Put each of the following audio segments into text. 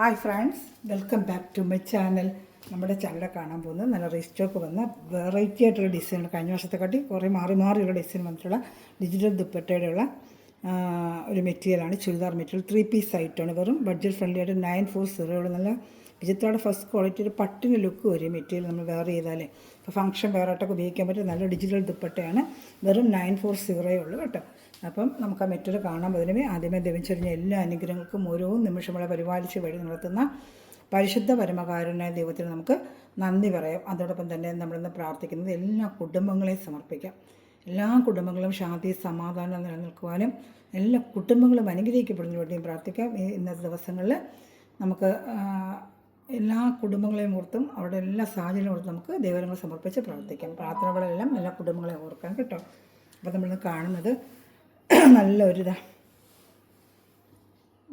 Hi friends, welcome back to my channel. നമ്മുടെ channel കാണാൻ പോകുന്നത് നല്ല റീസ്റ്റോക്ക് വന്ന വെറൈറ്റി ആയിട്ടുള്ള ഡിസൈനുകൾ, കഴിഞ്ഞ വർഷത്തെക്കാട്ടി കുറേ മാറിയുള്ള ഡിസൈൻ വന്നിട്ടുള്ള ഡിജിറ്റൽ ദുപ്പട്ടയുടെയുള്ള ഒരു മെറ്റീരിയലാണ്. ചുരിദാർ മെറ്റീരിയൽ 3 പീസ് ആയിട്ടാണ്. വെറും ബഡ്ജറ്റ് ഫ്രണ്ട്ലി ആയിട്ട് 940 നല്ല വിചിത്രയുടെ ഫസ്റ്റ് ക്വാളിറ്റി ഒരു പട്ടിന് ലുക്ക് വരും മെറ്റീരിയൽ നമ്മൾ വെയർ ചെയ്താൽ. ഇപ്പോൾ ഫംഗ്ഷൻ വെയറായിട്ടൊക്കെ ഉപയോഗിക്കാൻ പറ്റിയ നല്ല ഡിജിറ്റൽ ദുപ്പട്ടയാണ്. വെറും 940 ഉള്ളൂ കേട്ടോ. അപ്പം നമുക്ക് ആ മെറ്റീരിയൽ കാണാൻ പോകുന്നതിന് ആദ്യമേ ദൈവം എല്ലാ അനുഗ്രഹങ്ങൾക്കും ഓരോ നിമിഷങ്ങളെ പരിപാലിച്ച് വഴി നടത്തുന്ന പരിശുദ്ധ പരമകാരുണ്യ ദൈവത്തിന് നമുക്ക് നന്ദി പറയാം. അതോടൊപ്പം തന്നെ നമ്മളിന്ന് പ്രാർത്ഥിക്കുന്നത് എല്ലാ കുടുംബങ്ങളെയും സമർപ്പിക്കാം. എല്ലാ കുടുംബങ്ങളും ശാന്തി സമാധാനം നിലനിൽക്കുവാനും എല്ലാ കുടുംബങ്ങളും അനുഗ്രഹിക്കപ്പെടുന്നതിന് വേണ്ടിയും പ്രാർത്ഥിക്കാം. ഇന്നത്തെ ദിവസങ്ങളിൽ നമുക്ക് എല്ലാ കുടുംബങ്ങളെയും ഓർത്തും അവരുടെ എല്ലാ സാഹചര്യം ഓർത്തും നമുക്ക് ദൈവങ്ങൾ സമർപ്പിച്ച് പ്രാർത്ഥിക്കാം. പ്രാർത്ഥനകളെല്ലാം എല്ലാ കുടുംബങ്ങളെയും ഓർക്കാം കേട്ടോ. അപ്പോൾ നമ്മളിന്ന് കാണുന്നത് നല്ലൊരിതാ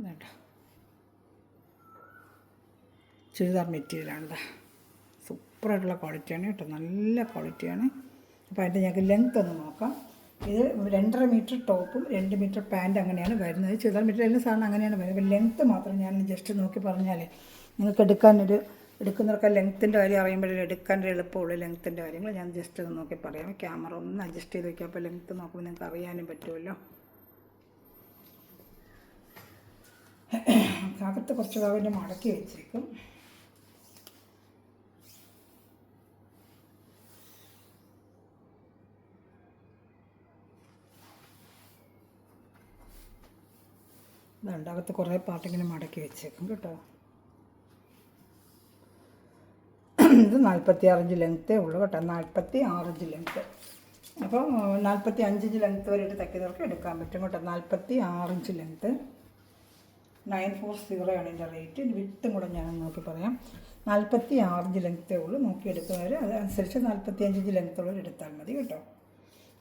കേട്ടോ, ചുരിദാർ മെറ്റീരിയലാണിതാ. സൂപ്പറായിട്ടുള്ള ക്വാളിറ്റിയാണ് കേട്ടോ, നല്ല ക്വാളിറ്റിയാണ്. അപ്പോൾ അതിൻ്റെ ഞങ്ങൾക്ക് ലെങ്ത്ത് ഒന്ന് നോക്കാം. ഇത് 2.5 മീറ്റർ ടോപ്പും 2 മീറ്റർ പാൻറ്റ് അങ്ങനെയാണ് വരുന്നത്. ചുരിദാർ മെറ്റീരിയൽ സാധനം അങ്ങനെയാണ് വരുന്നത്. അപ്പോൾ ലെങ്ത്ത് മാത്രം ഞാൻ ജസ്റ്റ് നോക്കി പറഞ്ഞാലേ നിങ്ങൾക്ക് എടുക്കുന്നവർക്ക് ലെങ്ത്തിൻ്റെ കാര്യം അറിയുമ്പോഴേ എടുക്കാൻ എളുപ്പമുള്ളൂ. ലെങ്ത്തിൻ്റെ കാര്യങ്ങൾ ഞാൻ ജസ്റ്റ് ഒന്ന് നോക്കി പറയാം. ക്യാമറ ഒന്ന് അഡ്ജസ്റ്റ് ചെയ്ത് വയ്ക്കാം. അപ്പോൾ ലെങ്ത്ത് നോക്കുമ്പോൾ നിങ്ങൾക്ക് അറിയാനും പറ്റുമല്ലോ. അകത്ത് കുറച്ച് ഭാഗം മടക്കി വെച്ചേക്കും. ഇതുണ്ട്, അകത്ത് കുറേ പാട്ടിങ്ങനെ മടക്കി വെച്ചേക്കും കേട്ടോ. ഇത് 46 ഇഞ്ച് ലെങ്ത്തേ ഉള്ളൂ കേട്ടോ, 46 ഇഞ്ച് ലെങ്ത്ത്. അപ്പോൾ 45 ഇഞ്ച് ലെങ്ത്ത് വരെയിട്ട് തയ്ക്കുന്നവർക്ക് എടുക്കാൻ പറ്റും കേട്ടോ. 46 ഇഞ്ച് ലെങ്ത്ത് 940 ആണ് ഇതിൻ്റെ റേറ്റ്. വിട്ടും കൂടെ ഞാൻ നോക്കി പറയാം. 46 ഇഞ്ച് ലെങ്ത്തേ ഉള്ളൂ. നോക്കിയെടുക്കുന്നവർ അതനുസരിച്ച് 45 ഇഞ്ച് ലെങ്ത്തുള്ളവർ എടുത്താൽ മതി കേട്ടോ.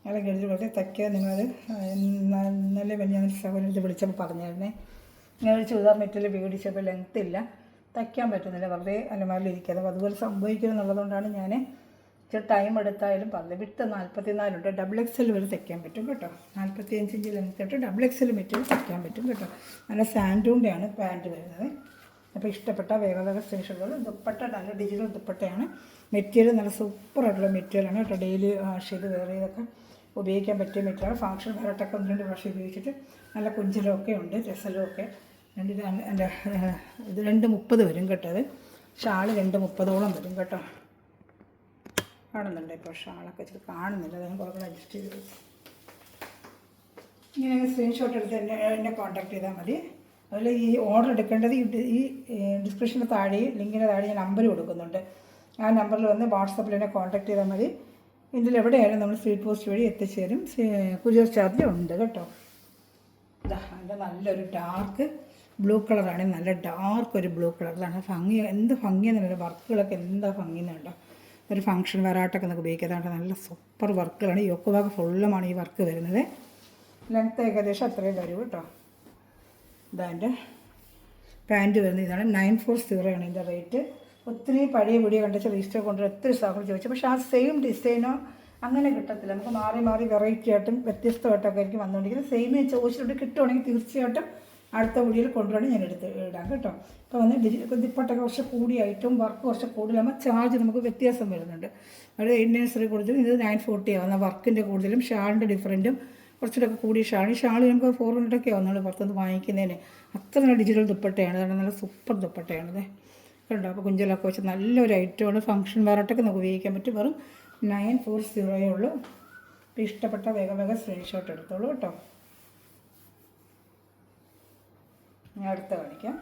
അല്ലെങ്കിൽ എഴുതി വളരെ തയ്ക്കുക. നിങ്ങളത് ഇന്നലെ ഞാൻ സഹോദരത്തിൽ വിളിച്ചപ്പോൾ പറഞ്ഞായിരുന്നേ, ഇങ്ങനെ ചുരിദാർ മെറ്റീരിയൽ മേടിച്ചപ്പോൾ ലെങ്ത്ത് ഇല്ല, തയ്ക്കാൻ പറ്റുന്നില്ല, വെറുതെ അലമാരിലിരിക്കുക. അപ്പോൾ അതുപോലെ സംഭവിക്കുന്നു എന്നുള്ളതുകൊണ്ടാണ് ഞാൻ ഇച്ചിരി ടൈം എടുത്തായാലും പറഞ്ഞത്. വിട്ട് 44 ഉണ്ട്. XXL വരെ തയ്ക്കാൻ പറ്റും കേട്ടോ. 45 ഇഞ്ച് ലെങ്ത്ത് തൊട്ട് XXL മെറ്റീരിയൽ തയ്ക്കാൻ പറ്റും കേട്ടോ. നല്ല സാൻഡൂണിൻ്റെയാണ് പാൻറ്റ് വരുന്നത്. അപ്പോൾ ഇഷ്ടപ്പെട്ട വേഗത സ്ക്രീൻഷോട്ടുകൾ. ദുപ്പട്ട നല്ല ഡിജിറ്റൽ ദുപ്പട്ടയാണ്. മെറ്റീരിയൽ നല്ല സൂപ്പറായിട്ടുള്ള മെറ്റീരിയലാണ് കേട്ടോ. ഡെയിലി വാഷ് ചെയ്ത് വേറെ ഇതൊക്കെ ഉപയോഗിക്കാൻ പറ്റിയ മെറ്റീരിയൽ. ഫംഗ്ഷൻ വേറെട്ടൊക്കെ 1-2 പ്രാവശ്യം ഉപയോഗിച്ചിട്ട് നല്ല കുഞ്ചിലൊക്കെ ഉണ്ട്, രസലൊക്കെ. എൻ്റെ ഇത് 2.30 വരും കേട്ടോ. അത് ഷാള് 2.30 വരും കേട്ടോ. കാണുന്നുണ്ട് ഇപ്പോൾ ഷാളൊക്കെ ഇച്ചിരി കാണുന്നില്ല, അതിന് കുറേ അഡ്ജസ്റ്റ് ചെയ്ത് ഇങ്ങനെ സ്ക്രീൻഷോട്ട് എടുത്ത് എന്നെ കോൺടാക്ട് ചെയ്താൽ മതി. അതുപോലെ ഈ ഓർഡർ എടുക്കേണ്ടത് ഈ ഡിസ്ക്രിപ്ഷൻ്റെ താഴെ ലിങ്കിൻ്റെ താഴെ ഞാൻ നമ്പർ കൊടുക്കുന്നുണ്ട്. ആ നമ്പറിൽ വന്ന് വാട്സപ്പിൽ എന്നെ കോൺടാക്ട് ചെയ്താൽ മതി. ഇതിൽ എവിടെയായാലും നമ്മൾ സ്പീഡ് പോസ്റ്റ് വഴി എത്തിച്ചേരും. കൊറിയർ ചാർജ് ഉണ്ട് കേട്ടോ. ഇതാ അതിൻ്റെ നല്ലൊരു ഡാർക്ക് ബ്ലൂ കളറാണ്. നല്ല ഡാർക്ക് ഒരു ബ്ലൂ കളറിലാണ്. ഭംഗി, എന്ത് ഭംഗിയെന്നുണ്ട് വർക്കുകളൊക്കെ, എന്താ ഭംഗിയെന്നുണ്ടോ. ഒരു ഫംഗ്ഷൻ വെറാട്ടൊക്കെ നമുക്ക് ഉപയോഗിക്കാതെ നല്ല സൂപ്പർ വർക്കുകളാണ്. യോക്ക് ഭാഗം ഫുള്ളുമാണ് ഈ വർക്ക് വരുന്നത്. ലെങ്ത്ത് ഏകദേശം അത്രയും വരും കേട്ടോ. ഇതാൻ്റെ പാൻറ്റ് വരുന്നത് ഇതാണ്. 940 ആണ് ഇതിൻ്റെ റേറ്റ്. ഒത്തിരി പഴയ വീഡിയോ കണ്ടിച്ച് രജിസ്റ്റർ കൊണ്ടുവരും ഒത്തിരി സാധനം ചോദിച്ചു. പക്ഷേ ആ സെയിം ഡിസൈനോ അങ്ങനെ കിട്ടത്തില്ല. നമുക്ക് മാറി വെറൈറ്റി ആയിട്ടും വ്യത്യസ്തമായിട്ടൊക്കെ ആയിരിക്കും വന്നുകൊണ്ടിരിക്കുന്നത്. സെയിം ചോദിച്ചിട്ട് കിട്ടുവാണെങ്കിൽ തീർച്ചയായിട്ടും അടുത്ത വീഡിയോയിൽ കൊണ്ടുവരാൻ ഞാൻ ഇടാം കേട്ടോ. ഇപ്പോൾ വന്ന് ദുപ്പട്ടൊക്കെ കുറച്ച് കൂടിയായിട്ടും വർക്ക് കുറച്ച് കൂടുതലാകുമ്പോൾ ചാർജ് നമുക്ക് വ്യത്യാസം വരുന്നുണ്ട്. അത് 8 കൂടുതലും ഇത് 940 ആവുന്ന വർക്കിൻ്റെ കൂടുതലും ഷാളിൻ്റെ ഡിഫറൻറ്റും കുറച്ചുകൂടെ കൂടിയ ഷാൾ നമുക്ക് 400 ആവുന്നുള്ളൂ പുറത്തുനിന്ന് വാങ്ങിക്കുന്നതിന്. അത്ര നല്ല ഡിജിറ്റൽ ദുപ്പട്ടയാണ്. അതാണ് നല്ല സൂപ്പർ ദുപ്പട്ടയാണത് കണ്ടോ. അപ്പോൾ കുഞ്ചലൊക്കെ വെച്ച് നല്ലൊരു ഐറ്റമാണ്. ഫംഗ്ഷൻ വേറായിട്ടൊക്കെ നമുക്ക് ഉപയോഗിക്കാൻ പറ്റും. വെറും 940 ഉള്ളൂ. ഇപ്പോൾ ഇഷ്ടപ്പെട്ട വേഗം സ്ക്രീൻഷോട്ട് എടുത്തോളൂ കേട്ടോ. ഞാൻ അടുത്ത കാണിക്കാം.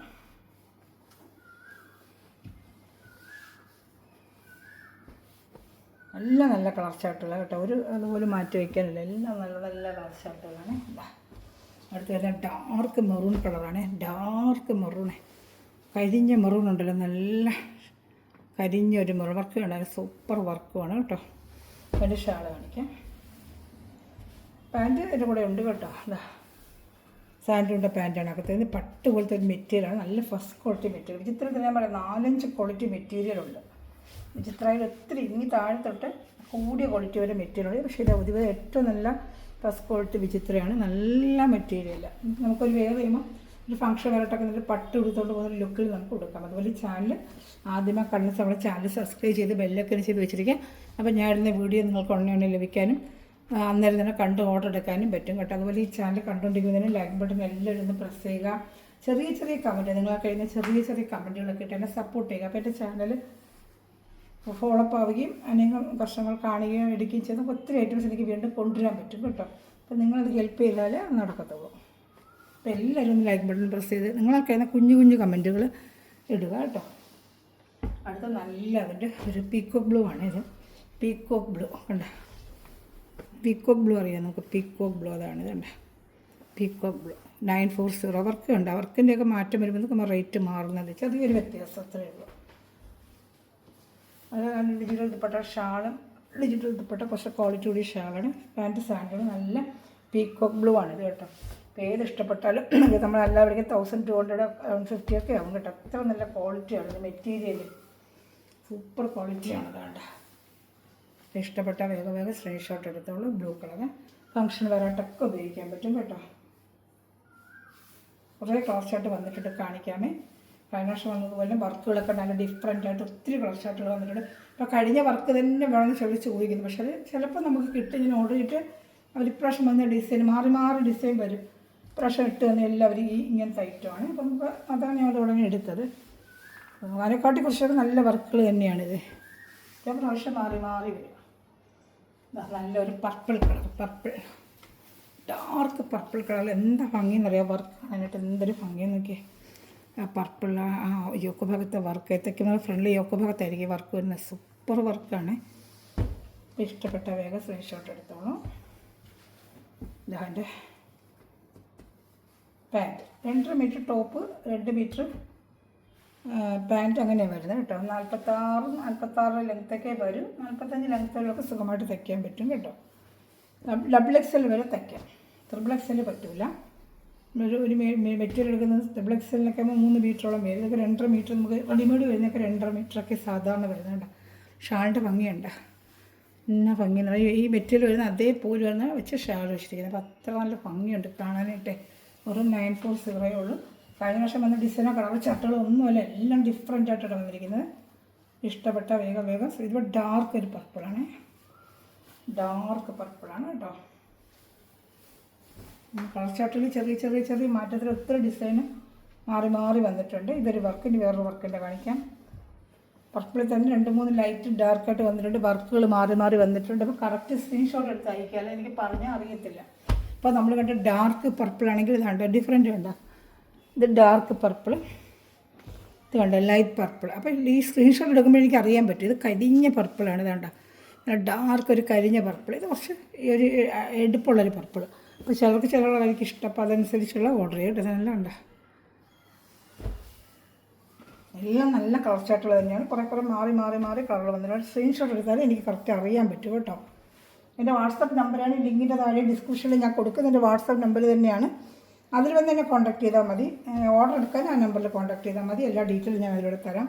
എല്ലാം നല്ല കളർ ചാർട്ടുള്ള കേട്ടോ. ഒരു അതുപോലെ മാറ്റി വയ്ക്കാനില്ല. എല്ലാം നല്ല കളർ ചാർട്ടുകളാണ്. അടുത്ത് വരുന്ന ഡാർക്ക് മെറൂൺ കളറാണ്. ഡാർക്ക് മെറൂണേ, കരിഞ്ഞ മെറൂൺ ഉണ്ടല്ലോ, നല്ല കരിഞ്ഞൊരു മെറൂൺ വർക്ക് കാണാൻ സൂപ്പർ വർക്കുമാണ് കേട്ടോ. അതിൻ്റെ ഷാൾ കാണിക്കാം. പാൻറ്റ് എൻ്റെ കൂടെ ഉണ്ട് കേട്ടോ. അതാ സാൻഡൂണിൻ്റെ പാൻറ്റാണ്. അകത്ത് പട്ട് പോലത്തെ ഒരു മെറ്റീരിയലാണ്. നല്ല ഫസ്റ്റ് ക്വാളിറ്റി മെറ്റീരിയൽ. വിചിത്രത്തിൽ ഞാൻ പറയാം 4-5 ക്വാളിറ്റി മെറ്റീരിയലുണ്ട്. വിചിത്രയിൽ ഒത്തിരി ഇനി താഴെ തൊട്ട് കൂടിയ ക്വാളിറ്റി വരെ മെറ്റീരിയലുണ്ട്. പക്ഷേ ഇത് പൊതുവെ ഏറ്റവും നല്ല ഫസ്റ്റ് ക്വാളിറ്റി വിചിത്രയാണ്. നല്ല മെറ്റീരിയൽ. നമുക്കൊരു വെയർ ചെയ്യുമ്പോൾ ഒരു ഫംഗ്ഷൻ വരട്ടൊക്കെ എന്നിട്ട് പട്ട് എടുത്തുകൊണ്ട് പോകുന്ന ലുക്കിൽ നമുക്ക് കൊടുക്കാം. അതുപോലെ ഈ ചാനൽ ആദ്യമേ കണ്ട നമ്മുടെ ചാനൽ സബ്സ്ക്രൈബ് ചെയ്ത് ബെല്ലൊക്കെ ചെയ്ത് വെച്ചിരിക്കുക. അപ്പോൾ ഞാൻ ഇടുന്ന വീഡിയോ നിങ്ങൾക്ക് ഉടനെ ലഭിക്കാനും അന്നേരം തന്നെ കണ്ട് ഓർഡർ എടുക്കാനും പറ്റും കേട്ടോ. അതുപോലെ ഈ ചാനൽ കണ്ടുകൊണ്ടിരിക്കുന്നതിന് ലൈക്ക് ബട്ടൺ എല്ലാവരും ഒന്ന് പ്രസ് ചെയ്യുക. ചെറിയ ചെറിയ കമൻറ്റ് നിങ്ങൾ കഴിയുന്ന ചെറിയ ചെറിയ കമൻറ്റുകളൊക്കെ ഇട്ട് എന്നെ സപ്പോർട്ട് ചെയ്യുക. അപ്പോൾ എൻ്റെ ചാനൽ ഫോളോപ്പ് ആവുകയും അനേകം വർഷങ്ങൾ കാണുകയും എടുക്കുകയും ചെയ്ത് ഒത്തിരി ഐറ്റംസ് എനിക്ക് വീണ്ടും കൊണ്ടുവരാൻ പറ്റും കേട്ടോ. അപ്പോൾ നിങ്ങളത് ഹെൽപ്പ് ചെയ്താലേ നടക്കത്തുള്ളൂ. അപ്പോൾ എല്ലാവരും ഒന്ന് ലൈക്ക് ബട്ടൺ പ്രസ് ചെയ്ത് നിങ്ങളൊക്കെ കുഞ്ഞു കുഞ്ഞു കമൻറ്റുകൾ ഇടുക കേട്ടോ. അടുത്ത നല്ല അതിൻ്റെ ഒരു പീക്കോക്ക് ബ്ലൂ ആണ് ഇത്. പീക്കോക്ക് ബ്ലൂ കണ്ട, പീക്കോക്ക് ബ്ലൂ അറിയാം നമുക്ക്. പീക്കോക്ക് ബ്ലൂ അതാണ് ഇതുണ്ട്. പീക്കോക്ക് ബ്ലൂ 940 വർക്ക് ഉണ്ട്. വർക്കിൻ്റെയൊക്കെ മാറ്റം വരുമ്പോൾ നമ്മൾ റേറ്റ് മാറുന്നത് ചെറിയൊരു വ്യത്യാസം അത്രയേ ഉള്ളൂ. അത് ഡിജിറ്റൽ ദുപ്പട്ട ഷാളും ഡിജിറ്റൽ ദുപ്പട്ട കുറച്ച് ക്വാളിറ്റി കൂടി ഷാളാണ്. പാൻറ്റ് സാൻഡും നല്ല പീക്കോക്ക് ബ്ലൂ ആണ് ഇത് കേട്ടോ. അപ്പോൾ ഏത് ഇഷ്ടപ്പെട്ടാലും നമ്മളെല്ലാവരുടെയും 1200 150 ഒക്കെ ആവും കേട്ടോ. അത്ര നല്ല ക്വാളിറ്റിയാണ് ഇത്. മെറ്റീരിയൽ സൂപ്പർ ക്വാളിറ്റിയാണ് അതാണ്ട്. ഇഷ്ടപ്പെട്ട വേഗം സ്ക്രീൻഷോട്ട് എടുത്തോളൂ. ബ്ലൂ കളറ് ഫംഗ്ഷൻ വരാട്ടൊക്കെ ഉപയോഗിക്കാൻ പറ്റും കേട്ടോ. കുറേ കളർ ഷർട്ട് വന്നിട്ടുണ്ട് കാണിക്കാമേ. കഴിഞ്ഞ വർഷം വന്നതുപോലെ വർക്കുകളൊക്കെ നല്ല ഡിഫറെൻ്റ് ആയിട്ട് ഒത്തിരി കളർ ഷർട്ടുകൾ വന്നിട്ടുണ്ട്. അപ്പോൾ കഴിഞ്ഞ വർക്ക് തന്നെ വേണമെന്ന് ചോദിക്കുന്നു. പക്ഷേ അത് ചിലപ്പോൾ നമുക്ക് കിട്ടും. ഇങ്ങനെ ഓർഡർ ചെയ്തിട്ട് അവർ ഇപ്രാവശ്യം വന്ന ഡിസൈൻ മാറി മാറി ഡിസൈൻ വരും. ഇപ്രാവശ്യം ഇട്ട് തന്നെ എല്ലാവരും ഇങ്ങനത്തെ ഐറ്റമാണ്. അപ്പം നമുക്ക് അതാണ് ഞാൻ ഉടനെ എടുത്തത്. അതിനെക്കാട്ടി കുറച്ചൊക്കെ നല്ല വർക്കുകൾ തന്നെയാണിത്. ചില പ്രാവശ്യം മാറി മാറി വരും. നല്ലൊരു purple colour, purple dark purple കളറിൽ എന്താ ഭംഗിയെന്നറിയാം. വർക്ക് അതിനായിട്ട് എന്തൊരു ഭംഗിയെന്ന് നോക്കിയേ. ആ പർപ്പിൾ ആ യോക്ക് ഭാഗത്തെ വർക്ക് തയ്ക്കുന്ന ഫ്രണ്ടിൽ യോക്ക് ഭാഗത്തായിരിക്കും വർക്ക് വരുന്നത്. സൂപ്പർ വർക്കാണ്. ഇഷ്ടപ്പെട്ട വേഗം സ്ക്രീൻഷോട്ട് എടുത്തോളൂ. ഇതാൻ്റെ pant 2.5 metre top, 2 metre pant അങ്ങനെയാണ് വരുന്നത് കേട്ടോ. 46 ലെങ്ത്തൊക്കെ വരും. 45 ലെങ്ത്തുകളൊക്കെ സുഖമായിട്ട് തയ്ക്കാൻ പറ്റും കേട്ടോ. ഡബിൾ എക്സൽ വരെ തയ്ക്കാം. ട്രിപ്പിൾ എക്സൽ പറ്റില്ല. ഒരു മെറ്റീരിയൽ എടുക്കുന്നത് ട്രിപ്പിൾ എക്സലിനൊക്കെ 3 മീറ്ററോളം വരും. ഇതൊക്കെ 2.5 മീറ്റർ നമുക്ക് റെഡിമെയ്ഡ് വരുന്നതൊക്കെ 2.5 മീറ്ററൊക്കെ സാധാരണ വരുന്നുണ്ട്. ഷാളിൻ്റെ ഭംഗിയുണ്ട്. എന്നാ ഭംഗി എന്ന് പറഞ്ഞാൽ ഈ മെറ്റീരിയൽ വരുന്ന അതേപോലെ വരുന്ന വെച്ച് ഷാൾ വെച്ചിരിക്കുന്നത്. അപ്പോൾ അത്ര നല്ല ഭംഗിയുണ്ട് കാണാനായിട്ട്. വെറും 940 ഉള്ളൂ. കഴിഞ്ഞ വർഷം വന്ന ഡിസൈനോ കളർ ചട്ടുകളോ ഒന്നുമല്ല, എല്ലാം ഡിഫറെൻ്റ് ആയിട്ടാണ് വന്നിരിക്കുന്നത്. ഇഷ്ടപ്പെട്ട വേഗം ഇതിപ്പോൾ ഡാർക്ക് ഒരു പർപ്പിളാണ്. ഡാർക്ക് പർപ്പിളാണ് കേട്ടോ. കളർ ചാർട്ടിൽ ചെറിയ മാറ്റത്തിൽ ഒത്തിരി ഡിസൈന് മാറി വന്നിട്ടുണ്ട്. ഇതൊരു വർക്കിന് വേറൊരു വർക്കിൻ്റെ കാണിക്കാം. പർപ്പിളിൽ തന്നെ 2-3 ലൈറ്റ് ഡാർക്കായിട്ട് വന്നിട്ടുണ്ട്. വർക്കുകൾ മാറി വന്നിട്ടുണ്ട്. അപ്പോൾ കറക്റ്റ് സ്ക്രീൻഷോട്ട് എടുത്ത് അയക്കുക, അല്ല എനിക്ക് പറഞ്ഞാൽ അറിയത്തില്ല. അപ്പോൾ നമ്മൾ കണ്ട ഡാർക്ക് പർപ്പിളാണെങ്കിൽ ഇതാണ്ട് ഡിഫറെൻ്റ് ഉണ്ട്. ഇത് ഡാർക്ക് പർപ്പിൾ, ഇത് കണ്ട ലൈറ്റ് പർപ്പിൾ. അപ്പോൾ ഈ സ്ക്രീൻഷോട്ട് എടുക്കുമ്പോൾ എനിക്ക് അറിയാൻ പറ്റും ഇത് കരിഞ്ഞ പർപ്പിളാണ്. ഇതാണ്ട ഡാർക്ക് ഒരു കരിഞ്ഞ പർപ്പിൾ. ഇത് കുറച്ച് ഒരു എടുപ്പുള്ളൊരു പർപ്പിൾ. അപ്പോൾ ചിലർക്ക് എനിക്ക് ഇഷ്ടം. അപ്പോൾ അതനുസരിച്ചുള്ള ഓർഡർ ചെയ്യും. ഇതെല്ലാം ഉണ്ട്. എല്ലാം നല്ല കളർ ചാർട്ടുകൾ തന്നെയാണ്. കുറേ മാറി കളർ വന്നിട്ട് സ്ക്രീൻഷോട്ട് എടുത്താലും എനിക്ക് കറക്റ്റ് അറിയാൻ പറ്റും കേട്ടോ. എൻ്റെ വാട്സപ്പ് നമ്പറാണ് ലിങ്കിൻ്റെ താഴെ ഡിസ്ക്രിപ്ഷനിൽ ഞാൻ കൊടുക്കുന്നത്. എൻ്റെ വാട്സപ്പ് നമ്പർ തന്നെയാണ്. അതിൽ വന്ന് എന്നെ കോൺടാക്ട് ചെയ്താൽ മതി. ഓർഡർ എടുക്കാൻ ആ നമ്പറിൽ കോൺടാക്ട് ചെയ്താൽ മതി. എല്ലാ ഡീറ്റെയിലും ഞാൻ അതിലൂടെ തരാം.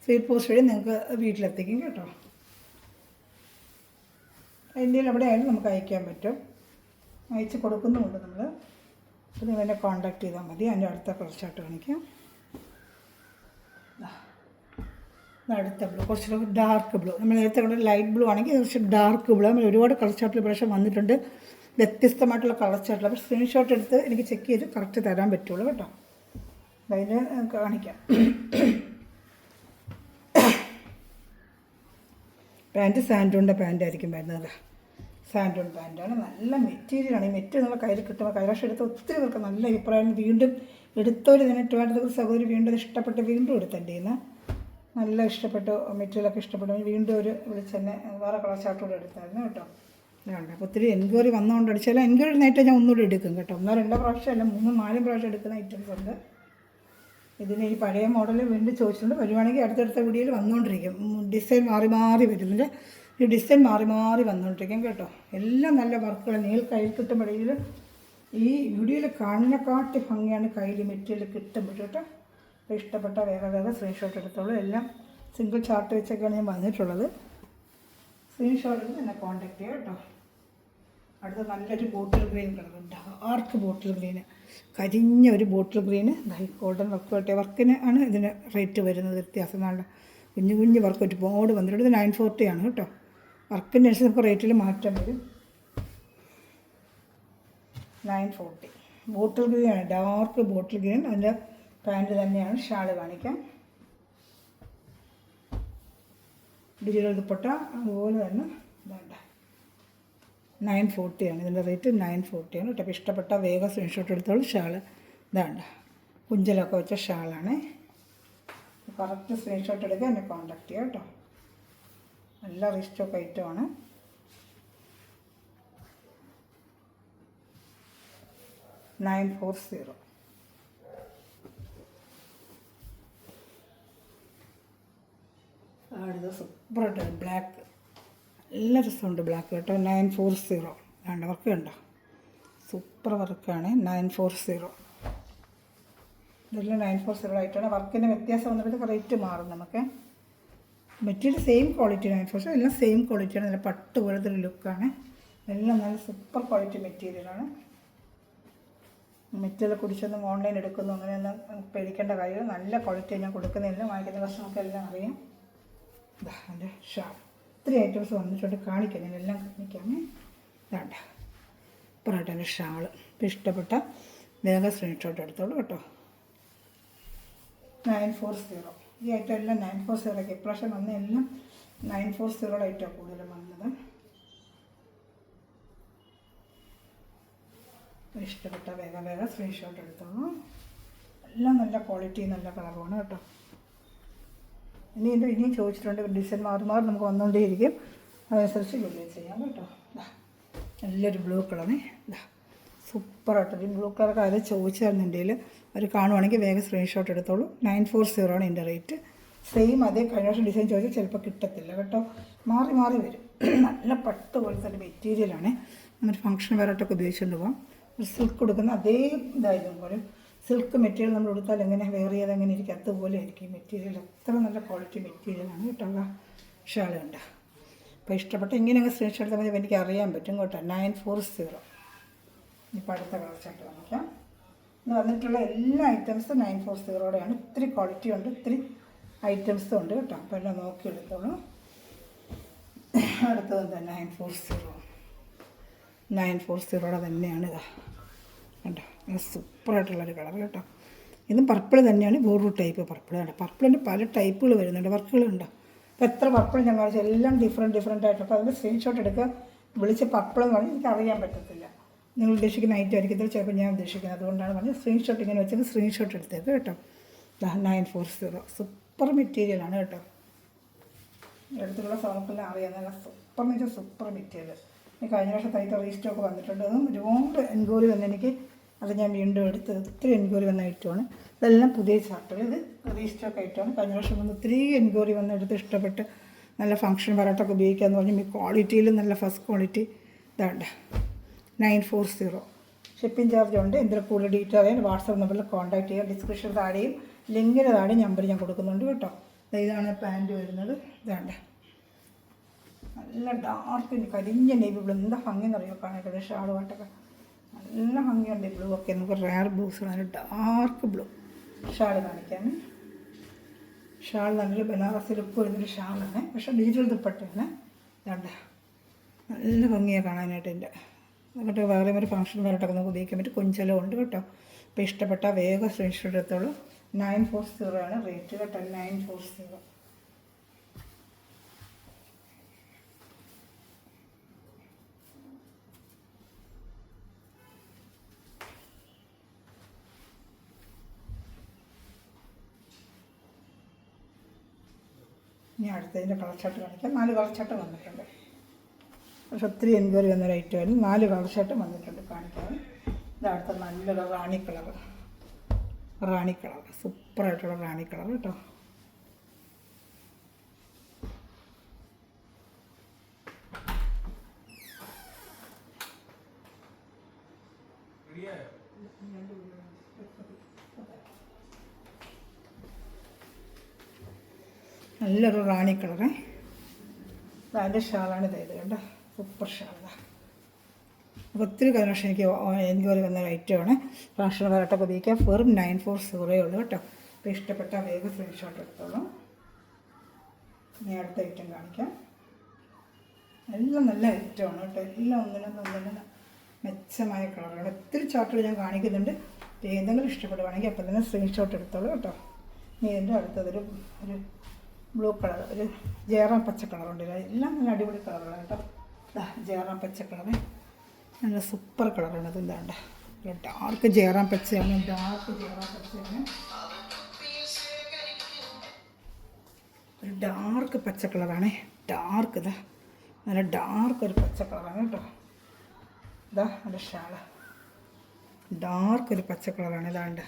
സ്പീഡ് പോസ്റ്റ് വഴി നിങ്ങൾക്ക് വീട്ടിലെത്തിക്കും കേട്ടോ. ഇന്ത്യയിൽ എവിടെയായാലും നമുക്ക് അയക്കാൻ പറ്റും. അയച്ച് കൊടുക്കുന്നുമുണ്ട് നമ്മൾ. അപ്പോൾ നിങ്ങൾ എന്നെ കോൺടാക്ട് ചെയ്താൽ മതി. അതിൻ്റെ അടുത്ത കളർ ചാർട്ട് കാണിക്കാം. അടുത്ത ബ്ലൂ കുറച്ച് ഡാർക്ക് ബ്ലൂ. നമ്മൾ നേരത്തെ കണ്ട ലൈറ്റ് ബ്ലൂ ആണെങ്കിൽ കുറച്ച് ഡാർക്ക് ബ്ലൂ. നമ്മൾ ഒരുപാട് കളർ ചാർട്ടിൽ പ്രാവശ്യം വന്നിട്ടുണ്ട്. വ്യത്യസ്തമായിട്ടുള്ള കളർ ചാർട്ടിൽ. അപ്പോൾ സ്ക്രീൻഷോട്ട് എടുത്ത് എനിക്ക് ചെക്ക് ചെയ്ത് കറക്റ്റ് തരാൻ പറ്റുള്ളൂ കേട്ടോ. അതിന് കാണിക്കാം. പാൻറ്റ് സാൻഡൂണിൻ്റെ പാൻറ്റായിരിക്കും വരുന്നത്. സാൻഡൂൺ പാൻറ്റാണ്. നല്ല മെറ്റീരിയലാണ്. ഈ മെറ്റീരിയൽ നമ്മൾ കയ്യിൽ കിട്ടുമ്പോൾ കൈലാഷം എടുത്ത് ഒത്തിരി പേർക്ക് നല്ല അഭിപ്രായം. വീണ്ടും എടുത്തവർ തന്നെ ട്രിവാൻഡ്രത്ത് സഹോദരി വീണ്ടും ഇഷ്ടപ്പെട്ട് വീണ്ടും എടുത്തേണ്ടി നിന്ന് നല്ല ഇഷ്ടപ്പെട്ടു. മെറ്റീരിയലൊക്കെ ഇഷ്ടപ്പെട്ടു. വീണ്ടും ഒരു വിളിച്ചെന്നെ വേറെ കളർ ചാർട്ടോടെ എടുത്തായിരുന്നു കേട്ടോ. ഇതുണ്ട്. അപ്പോൾ ഒത്തിരി എൻക്വയറി വന്നുകൊണ്ട് അടിച്ചാൽ എൻക്വയറി നൈറ്റ് ഞാൻ ഒന്നുകൂടി എടുക്കും കേട്ടോ. 1-2 പ്രാവശ്യമല്ല 3-4 പ്രാവശ്യം എടുക്കുന്ന ഐറ്റംസ് ഉണ്ട്. ഇതിന് ഈ പഴയ മോഡൽ വീണ്ടും ചോദിച്ചിട്ടുണ്ട്. വരുവാണെങ്കിൽ അടുത്തടുത്ത വീഡിയോയിൽ വന്നുകൊണ്ടിരിക്കും. ഡിസൈൻ മാറി വരുന്നുണ്ട്. ഈ ഡിസൈൻ മാറി വന്നുകൊണ്ടിരിക്കും കേട്ടോ. എല്ലാം നല്ല വർക്കുകൾ നിങ്ങൾ കയ്യിൽ കിട്ടുമ്പോഴേക്കും ഈ വീഡിയോയിൽ കാണുന്നതിനെക്കാട്ടി ഭംഗിയാണ് കയ്യിൽ മെറ്റീരിയൽ കിട്ടുമ്പോൾ കേട്ടോ. അപ്പോൾ ഇഷ്ടപ്പെട്ട വേഗം സ്ക്രീൻഷോട്ട് എടുത്തോളൂ. എല്ലാം സിംഗിൾ ചാർട്ട് വെച്ചൊക്കെയാണ് ഞാൻ വന്നിട്ടുള്ളത്. സ്ക്രീൻഷോട്ട് എടുത്ത് എന്നെ കോൺടാക്ട് ചെയ്യാം കേട്ടോ. അടുത്ത നല്ലൊരു ബോട്ടിൽ ഗ്രീൻ കളറുണ്ട്. ഡാർക്ക് ബോട്ടിൽ ഗ്രീന് കരിഞ്ഞ ഒരു ബോട്ടിൽ ഗ്രീന് ഗോൾഡൻ വർക്കിന് ആണ് ഇതിന് റേറ്റ് വരുന്നത്. വ്യത്യാസം നല്ല കുഞ്ഞു കുഞ്ഞു വർക്ക് ഒരുപാട് വന്നിട്ടുണ്ട്. ഇത് 940 ആണ് കേട്ടോ. വർക്കിൻ്റെ അനുസരിച്ച് നമുക്ക് റേറ്റിൽ മാറ്റം വരും. 940 ബോട്ടിൽ ഗ്രീനാണ്, ഡാർക്ക് ബോട്ടിൽ ഗ്രീൻ. അതിൻ്റെ പാൻറ്റ് തന്നെയാണ്. ഷാൾ കാണിക്കാം. ഡിജിറ്റൽ ദുപ്പട്ട അതുപോലെ തന്നെ വേണ്ട 940 ആണ് ഇതിൻ്റെ റേറ്റ്. 940 ആണ് കേട്ടോ. അപ്പോൾ ഇഷ്ടപ്പെട്ട വേഗം സ്ക്രീൻഷോട്ട് എടുത്തോളൂ. ഷാള് ഇതാണ്ട് കുഞ്ചലൊക്കെ വെച്ച ഷാളാണ്. കറക്റ്റ് സ്ക്രീൻഷോട്ട് എടുക്കുക, എന്നെ കോൺടാക്ട് ചെയ്യുക കേട്ടോ. നല്ല റിസ്റ്റോക്ക് ഐറ്റമാണ്. $940. അടുത്ത സൂപ്പറായിട്ട് ബ്ലാക്ക്, നല്ല രസമുണ്ട് ബ്ലാക്ക് കേട്ടോ. 940 വേണ്ട വർക്ക് കണ്ടോ, സൂപ്പർ വർക്കാണ്. 940 ഇതെല്ലാം 940 ആയിട്ടാണ്. വർക്കിൻ്റെ വ്യത്യാസം വന്നിട്ട് റേറ്റ് മാറും നമുക്ക്. മെറ്റീരിയൽ സെയിം ക്വാളിറ്റി 940, എല്ലാം സെയിം ക്വാളിറ്റിയാണ്. നല്ല പട്ട് പോലത്തെ ഒരു ലുക്കാണ്. എല്ലാം നല്ല സൂപ്പർ ക്വാളിറ്റി മെറ്റീരിയലാണ്. മെറ്റീരിയൽ കുടിച്ചൊന്നും ഓൺലൈൻ എടുക്കുന്നു അങ്ങനെയൊന്നും പേടിക്കേണ്ട കാര്യമില്ല. നല്ല ക്വാളിറ്റി ഞാൻ കൊടുക്കുന്നതെല്ലാം വാങ്ങിക്കുന്ന കസ്റ്റമർക്കെല്ലാം അറിയാം. ഇതാ എൻ്റെ ഷാൾ. ഇത്തിരി ഐറ്റംസ് വന്നിട്ടുണ്ട്, കാണിക്കാം, ഞാൻ എല്ലാം കാണിക്കാമേ. വേണ്ട ഇപ്പറായിട്ട് എൻ്റെ ഷാള്. ഇപ്പം ഇഷ്ടപ്പെട്ട വേഗം സ്ക്രീൻഷോട്ട് എടുത്തോളൂ കേട്ടോ. 940 ഈ ഐറ്റം എല്ലാം 940. ഇപ്രാവശ്യം വന്ന എല്ലാം 940 ഐറ്റം കൂടുതലും വന്നത്. ഇഷ്ടപ്പെട്ട വേഗം സ്ക്രീൻഷോട്ട് എടുത്തോളൂ. എല്ലാം നല്ല ക്വാളിറ്റി നല്ല കളറുമാണ് കേട്ടോ. ഇനിയും ചോദിച്ചിട്ടുണ്ട്, ഡിസൈൻ മാറി നമുക്ക് വന്നുകൊണ്ടേയിരിക്കും. അതനുസരിച്ച് യൂട്ടിലൈസ് ചെയ്യാം കേട്ടോ. നല്ലൊരു ബ്ലൂ കളറേ, സൂപ്പറായിട്ടൊരു ബ്ലൂ കളറൊക്കെ അത് ചോദിച്ചായിരുന്നു എൻ്റെ കയ്യിൽ. അവർ കാണുവാണെങ്കിൽ വേഗം സ്ക്രീൻഷോട്ട് എടുത്തോളൂ. 940 ആണ് എൻ്റെ റേറ്റ്. സെയിം അതേ കഴിഞ്ഞ വർഷം ഡിസൈൻ ചോദിച്ചാൽ ചിലപ്പോൾ കിട്ടത്തില്ല കേട്ടോ, മാറി മാറി വരും. നല്ല പട്ട് പോലത്തെ ഒരു മെറ്റീരിയലാണ്. നമ്മുടെ ഫംഗ്ഷൻ വെയറായിട്ടൊക്കെ ഉപയോഗിച്ചുകൊണ്ട് പോകാം. ഒരു സിൽക്ക് കൊടുക്കുന്ന അതേ ഇതായിരുന്നു പോലെ സിൽക്ക് മെറ്റീരിയൽ നമ്മൾ കൊടുത്താൽ എങ്ങനെ വെയർ ചെയ്ത് എങ്ങനെ ഇരിക്കും അതുപോലെ ആയിരിക്കും മെറ്റീരിയൽ. അത്ര നല്ല ക്വാളിറ്റി മെറ്റീരിയലാണ് കേട്ടോ. ഷാളുണ്ട്. അപ്പോൾ ഇഷ്ടപ്പെട്ട ഇങ്ങനെ അങ്ങ് സ്ക്രീൻഷോട്ട് എടുത്താൽ മതി, എനിക്ക് അറിയാൻ പറ്റും കേട്ടോ. 940. ഇപ്പോൾ അടുത്ത കളർ ചാർട്ട് കാണിക്കാം. ഇന്ന് വന്നിട്ടുള്ള എല്ലാ ഐറ്റംസും 940 ഇത്തിരി ക്വാളിറ്റി ഉണ്ട്, ഇത്തിരി ഐറ്റംസും ഉണ്ട് കേട്ടോ. അപ്പോൾ എല്ലാം നോക്കിയെടുത്തോളൂ. അടുത്തത് തന്നെ 940 തന്നെയാണ്. ഇതാ കേട്ടോ, സൂപ്പറായിട്ടുള്ളൊരു കളർ കേട്ടോ. ഇതും പർപ്പിൾ തന്നെയാണ്, വേറൊരു ടൈപ്പ് പർപ്പിൾ കേട്ടോ. പർപ്പിളിൻ്റെ പല ടൈപ്പുകൾ വരുന്നുണ്ട്, വർക്കുകളുണ്ടോ. അപ്പോൾ എത്ര പർപ്പിൾ ഞാൻ കാണിച്ചു, എല്ലാം ഡിഫറെൻറ്റ് ആയിട്ട്. അപ്പോൾ അതിൻ്റെ സ്ക്രീൻഷോട്ട് എടുക്കുക. വിളിച്ച് പർപ്പിൾ എന്ന് പറഞ്ഞാൽ എനിക്ക് അറിയാൻ പറ്റത്തില്ല. നിങ്ങൾ ഉദ്ദേശിക്കുന്ന ഐറ്റം ആയിരിക്കും ചിലപ്പോൾ ഞാൻ ഉദ്ദേശിക്കുന്നത്. അതുകൊണ്ടാണ് പറഞ്ഞത് സ്ക്രീൻഷോട്ട് ഇങ്ങനെ വെച്ചാൽ സ്ക്രീൻഷോട്ട് എടുത്തേക്ക് കേട്ടോ. 940 സൂപ്പർ മെറ്റീരിയലാണ് കേട്ടോ. എടുത്തുള്ള സാധനങ്ങളെല്ലാം അറിയാം, നല്ല സൂപ്പർ എന്ന് വെച്ചാൽ സൂപ്പർ മെറ്റീരിയൽ. കഴിഞ്ഞ വർഷത്തെ ഐറ്റം റീസ്റ്റോക്ക് വന്നിട്ടുണ്ട്. അതും ഒരുപാട് എൻക്വയറി വന്നെനിക്ക്, അത് ഞാൻ വീണ്ടും എടുത്തത്. ഒത്തിരി എൻക്വയറി വന്ന ഐറ്റമാണ്. ഇതെല്ലാം പുതിയ ചാർട്ടുകൾ, ഇത് റീസ്റ്റോക്ക് ഐറ്റമാണ്. കഴിഞ്ഞ വർഷം വന്ന് ഒത്തിരി എൻക്വയറി വന്നെടുത്ത് ഇഷ്ടപ്പെട്ട് നല്ല ഫംഗ്ഷൻ വെറൈറ്റൊക്കെ ഉപയോഗിക്കാമെന്ന് പറഞ്ഞ് ഈ ക്വാളിറ്റിയിൽ നല്ല ഫസ്റ്റ് ക്വാളിറ്റി ഇതാണ്ട് 940. ഷിപ്പിംഗ് ചാർജ് ഉണ്ട്. ഇതിൽ കൂടുതൽ ഡീറ്റെയിൽ അറിയാൻ വാട്സാപ്പ് നമ്പറിൽ കോൺടാക്ട് ചെയ്യുക. ഡിസ്ക്രിപ്ഷൻ താഴെയും ലിങ്കിന് താഴെയും നമ്പർ ഞാൻ കൊടുക്കുന്നുണ്ട് കേട്ടോ. ഇതാണ് പാൻറ്റ് വരുന്നത്. ഇതാണ്ട് നല്ല ഡാർക്ക് കരിഞ്ഞ നേവി ബ്ലൂ. എന്താ ഭംഗിയെന്നറിയോ കാണാനായിട്ട്. ഷാളുമായിട്ടൊക്കെ നല്ല ഭംഗിയുണ്ട്. ഈ ബ്ലൂ ഒക്കെ നമുക്ക് റയർ ബ്ലൂസാണ്. നല്ല ഡാർക്ക് ബ്ലൂ. ഷാൾ കാണിക്കാൻ. ഷാൾ നല്ലൊരു ബനാറസി ലുക്ക് വരുന്നൊരു ഷാളാണ്. പക്ഷേ ഡിജിറ്റൽ ദുപ്പട്ടയാണ്. ഇതാണ്ട് നല്ല ഭംഗിയാണ് കാണാനായിട്ട്. എൻ്റെ എന്നിട്ട് വേറെ ഒരു ഫംഗ്ഷൻ വേറിട്ടൊക്കെ നമുക്ക് ഉപയോഗിക്കാൻ പറ്റും. കൊഞ്ചലും ഉണ്ട് കേട്ടോ. അപ്പോൾ ഇഷ്ടപ്പെട്ട വേഗം സ്ക്രീൻഷോട്ട് എടുത്തോളൂ. 940 ആണ് റേറ്റ് കേട്ടോ. 940. ഇനി അടുത്തതിൻ്റെ കളർ ചാർട്ട് കാണിക്കാം. 4 കളർ ചാർട്ട് വന്നിട്ടുണ്ട്. പക്ഷെ ഒത്തിരി എൻക്വയറി വന്നൊരു ഐറ്റമായിരുന്നു. 4 കളർ ചാർട്ട് വന്നിട്ടുണ്ട് കാണിക്കാൻ. ഇതടുത്ത നല്ലൊരു റാണി കളർ സൂപ്പറായിട്ടുള്ള റാണി കളർ കേട്ടോ. നല്ലൊരു റാണി കളറേ. അതിൻ്റെ ഷാളാണ് ഇത് കേട്ടോ. സൂപ്പർ ഷാളാണ്. അപ്പോൾ ഒത്തിരി കളക്ഷൻ എനിക്ക് എൻക്വയറി വന്ന ഐറ്റമാണ്. ഫാഷൻ വെയറായിട്ടൊക്കെ ഉപയോഗിക്കാം. വെറും 940 ഉള്ളൂ കേട്ടോ. അപ്പോൾ ഇഷ്ടപ്പെട്ട വേഗം സ്ക്രീൻഷോട്ട് എടുത്തോളൂ. ഇനി അടുത്ത ഐറ്റം കാണിക്കാം. എല്ലാം നല്ല ഐറ്റമാണ് കേട്ടോ. എല്ലാം ഒന്നിനൊന്നും മെച്ചമായ കളറാണ്. ഒത്തിരി ചാർട്ടുകൾ ഞാൻ കാണിക്കുന്നുണ്ട്. ഏതെങ്കിലും ഇഷ്ടപ്പെടുവാണെങ്കിൽ അപ്പം തന്നെ സ്ക്രീൻഷോട്ട് എടുത്തോളൂ കേട്ടോ. ഇനി ഇതിൻ്റെ അടുത്തതൊരു ബ്ലൂ കളർ, ഒരു ജയറാം പച്ച കളറുണ്ട്. എല്ലാം നല്ല അടിപൊളി കളറുകളാണ് കേട്ടോ. ജയറാം പച്ച കളറ് നല്ല സൂപ്പർ കളറാണ്. അത് എന്താണ്ട് ഡാർക്ക് ജയറാം പച്ചയാണ്. ഒരു ഡാർക്ക് പച്ച കളറാണ്. ഡാർക്ക് ഇതാ നല്ല ഡാർക്ക് ഒരു പച്ച കളറാണ് കേട്ടോ. ഇതാ എൻ്റെ ഷാള് ഡാർക്ക് ഒരു പച്ച കളറാണ്. ഇതാണ്ട്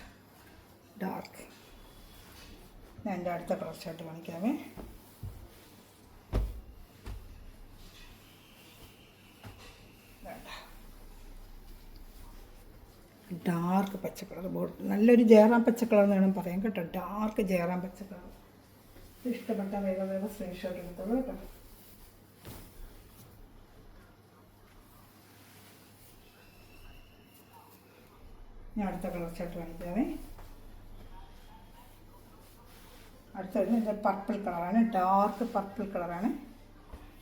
ഡാർക്ക്. ഞാൻ എൻ്റെ അടുത്ത കളർ ഷർട്ട് കാണിക്കാമേ. ഡാർക്ക് പച്ച കളർ ബോർഡ്, നല്ലൊരു ജയറാം പച്ച കളർ എന്ന് വേണം പറയാൻ കേട്ടോ. ഡാർക്ക് ജയറാം പച്ച കളർ. ഇഷ്ടപ്പെട്ട വേഗം സ്ക്രീൻഷോട്ട് എടുത്തോളൂ കേട്ടോ. ഞാൻ അടുത്ത കളർ ഷർട്ട് കാണിക്കാമേ. അടുത്തത് എൻ്റെ പർപ്പിൾ കളറാണ്. ഡാർക്ക് പർപ്പിൾ കളറാണ്.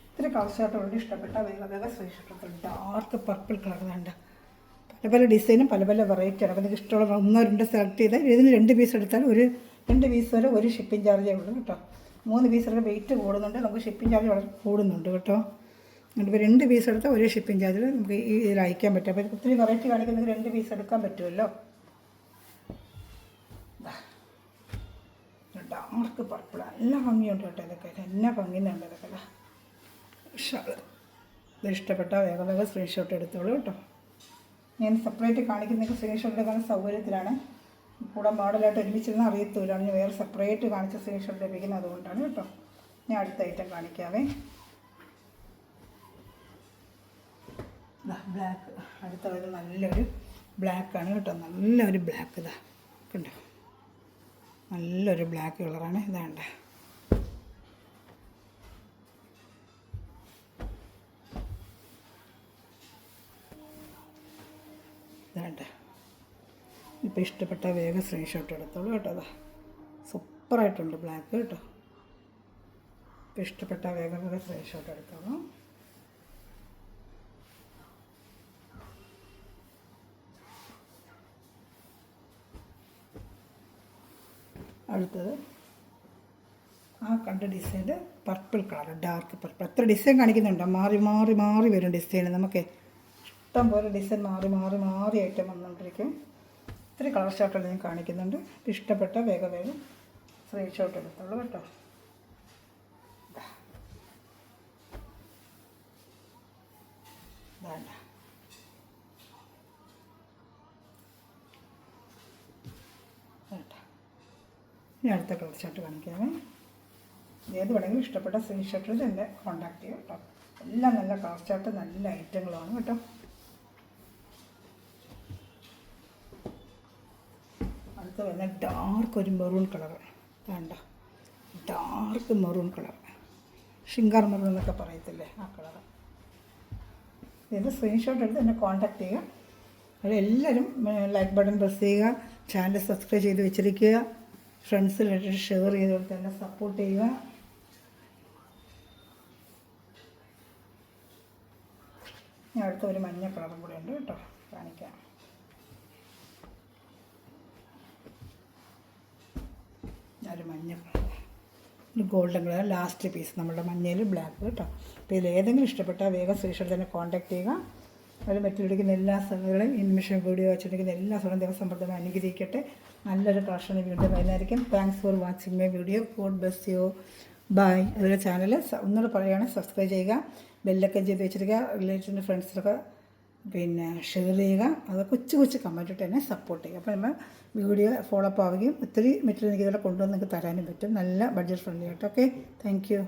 ഇത്തിരി കളർ ഷർട്ടുകൊണ്ട് ഇഷ്ടപ്പെട്ട വേഗം സ്ക്രീൻഷോട്ട് എടുത്തോളൂ. ഡാർക്ക് പർപ്പിൾ കളർ വേണ്ട. പല പല ഡിസൈനും പല പല വെറൈറ്റിയാണ്. അപ്പോൾ നിങ്ങൾക്ക് ഇഷ്ടമുള്ള 1-2 സെലക്ട് ചെയ്താൽ ഇതിന് 2 പീസ് എടുത്താൽ 2 പീസ് വരെ ഒരു ഷിപ്പിംഗ് ചാർജേ ഉള്ളൂ കേട്ടോ. 3 പീസ് വരെ വെയിറ്റ് കൂടുന്നുണ്ട്. നമുക്ക് ഷിപ്പിംഗ് ചാർജ് വളരെ കൂടുന്നുണ്ട് കേട്ടോ. അപ്പോൾ 2 പീസ് എടുത്താൽ ഒരു ഷിപ്പിംഗ് ചാർജിൽ നമുക്ക് ഈ ഇതിൽ അയക്കാൻ പറ്റും. അപ്പോൾ ഒത്തിരി വെറൈറ്റി കാണിക്കുന്നത് 2 പീസ് എടുക്കാൻ പറ്റുമല്ലോ. ഡാർക്ക് പർപ്പിൾ നല്ല ഭംഗിയുണ്ട് കേട്ടോ. ഇതൊക്കെ എന്നാ ഭംഗിയുണ്ട് ഇതൊക്കെ. ഷാള് ഇത് ഇഷ്ടപ്പെട്ട വേഗം സ്ക്രീൻഷോട്ട് എടുത്തോളൂ കേട്ടോ. ഞാൻ സെപ്പറേറ്റ് കാണിക്കുന്നതൊക്കെ സ്ക്രീൻഷോട്ട് എടുക്കാൻ സൗകര്യത്തിലാണ്. കൂടെ മോഡലായിട്ട് ഒരുമിച്ചിരുന്ന് അറിയത്തില്ല. ഞാൻ വേറെ സെപ്പറേറ്റ് കാണിച്ച സ്ക്രീൻഷോട്ട് ലഭിക്കുന്നത് അതുകൊണ്ടാണ് കേട്ടോ. ഞാൻ അടുത്ത ഐറ്റം കാണിക്കാവേ. ബ്ലാക്ക്. അടുത്തത് നല്ലൊരു ബ്ലാക്കാണ് കേട്ടോ. നല്ലൊരു ബ്ലാക്ക് ഇതാ കണ്ടോ. നല്ലൊരു ബ്ലാക്ക് കളറാണ്. ഇതാണ്ട് ഇതാണ്ട്. ഇപ്പോൾ ഇഷ്ടപ്പെട്ട വേഗം സ്ക്രീൻഷോട്ട് എടുത്തോളൂ കേട്ടോ. അതാ സൂപ്പറായിട്ടുണ്ട് ബ്ലാക്ക് കേട്ടോ. ഇപ്പോൾ ഇഷ്ടപ്പെട്ട വേഗം സ്ക്രീൻഷോട്ട് എടുത്തോളൂ. അടുത്തത് ആ കണ്ട ഡിസൈൻ്റെ പർപ്പിൾ കളർ, ഡാർക്ക് പർപ്പിൾ. എത്ര ഡിസൈൻ കാണിക്കുന്നുണ്ടോ? മാറി മാറി മാറി വരും ഡിസൈൻ. നമുക്ക് ഇഷ്ടം പോലെ ഡിസൈൻ മാറി മാറി മാറി ഐറ്റം വന്നുകൊണ്ടിരിക്കും. ഇത്തിരി കളർ ഷർട്ടുകൾ ഞാൻ കാണിക്കുന്നുണ്ട്. ഇഷ്ടപ്പെട്ട വേഗം സ്ക്രീൻഷോട്ട് എടുത്തോളൂ കേട്ടോ. വേണ്ട വേണ്ട. ഇനി അടുത്ത കളർ ഷർട്ട് കാണിക്കാമേ. ഏത് വേണമെങ്കിലും ഇഷ്ടപ്പെട്ട സ്ക്രീൻഷോട്ടിൽ എന്നെ കോൺടാക്ട് ചെയ്യാം കേട്ടോ. എല്ലാം നല്ല കളർ ഷർട്ട്, നല്ല ഐറ്റങ്ങളാണ് കേട്ടോ. അടുത്ത വരുന്ന ഡാർക്ക് ഒരു മെറൂൺ കളർ. വേണ്ട ഡാർക്ക് മെറൂൺ കളർ, ഷിങ്കാർ മെറൂൺ എന്നൊക്കെ പറയത്തില്ലേ, ആ കളർ. ഇതിൻ്റെ സ്ക്രീൻഷോട്ട് എടുത്ത് എന്നെ കോൺടാക്ട് ചെയ്യുക. അതെല്ലാവരും ലൈക്ക് ബട്ടൺ പ്രസ് ചെയ്യുക, ചാനൽ സബ്സ്ക്രൈബ് ചെയ്ത് വെച്ചിരിക്കുക, ഫ്രണ്ട്സിലായിട്ട് ഷെയർ ചെയ്ത് കൊടുത്ത് എന്നെ സപ്പോർട്ട് ചെയ്യുക. ഞാൻ അടുത്ത ഒരു മഞ്ഞ കളറും കൂടെ ഉണ്ട് കേട്ടോ, കാണിക്കാം. ഒരു മഞ്ഞ കളർ, ഒരു ഗോൾഡൻ കളർ ലാസ്റ്റ് പീസ് നമ്മുടെ മഞ്ഞയിൽ ബ്ലാക്ക് കേട്ടോ. അപ്പോൾ ഇതിൽ ഏതെങ്കിലും ഇഷ്ടപ്പെട്ടാൽ വേഗം സ്ക്രീൻഷോട്ട് തന്നെ കോൺടാക്ട് ചെയ്യുക. അതിൽ മറ്റുപിടിക്കുന്ന എല്ലാ സ്ഥലങ്ങളും ഇൻമിഷൻ വീഡിയോ വെച്ചിരിക്കുന്ന എല്ലാ സ്ഥലവും ദൈവസമ്പർദ്ദമായി അനുഗ്രഹിക്കട്ടെ. നല്ലൊരു കളക്ഷന് വീണ്ടും വരുന്നതായിരിക്കും. Thanks for watching my video. God bless you. Bye. അതുപോലെ ചാനൽ ഒന്നുകൂടെ പറയുകയാണെങ്കിൽ സബ്സ്ക്രൈബ് ചെയ്യുക, ബെല്ലൊക്കെ ചെയ്ത് വെച്ചിരിക്കുക, റിലേറ്റീവിൻ്റെ ഫ്രണ്ട്സിനൊക്കെ ഷെയർ ചെയ്യുക. അത് കൊച്ചു കൊച്ചു കമൻറ്റ് ഇട്ട് തന്നെ സപ്പോർട്ട് ചെയ്യുക. അപ്പോൾ നമ്മൾ വീഡിയോ ഫോളോ അപ്പ് ആവുകയും ഒത്തിരി മെറ്റീരിയൽ എനിക്ക് ഇതിവിടെ കൊണ്ടുവന്ന് നിങ്ങൾക്ക് തരാനും പറ്റും. നല്ല ബഡ്ജറ്റ് ഫ്രണ്ട്ലി ആയിട്ട്. Okay, thank you.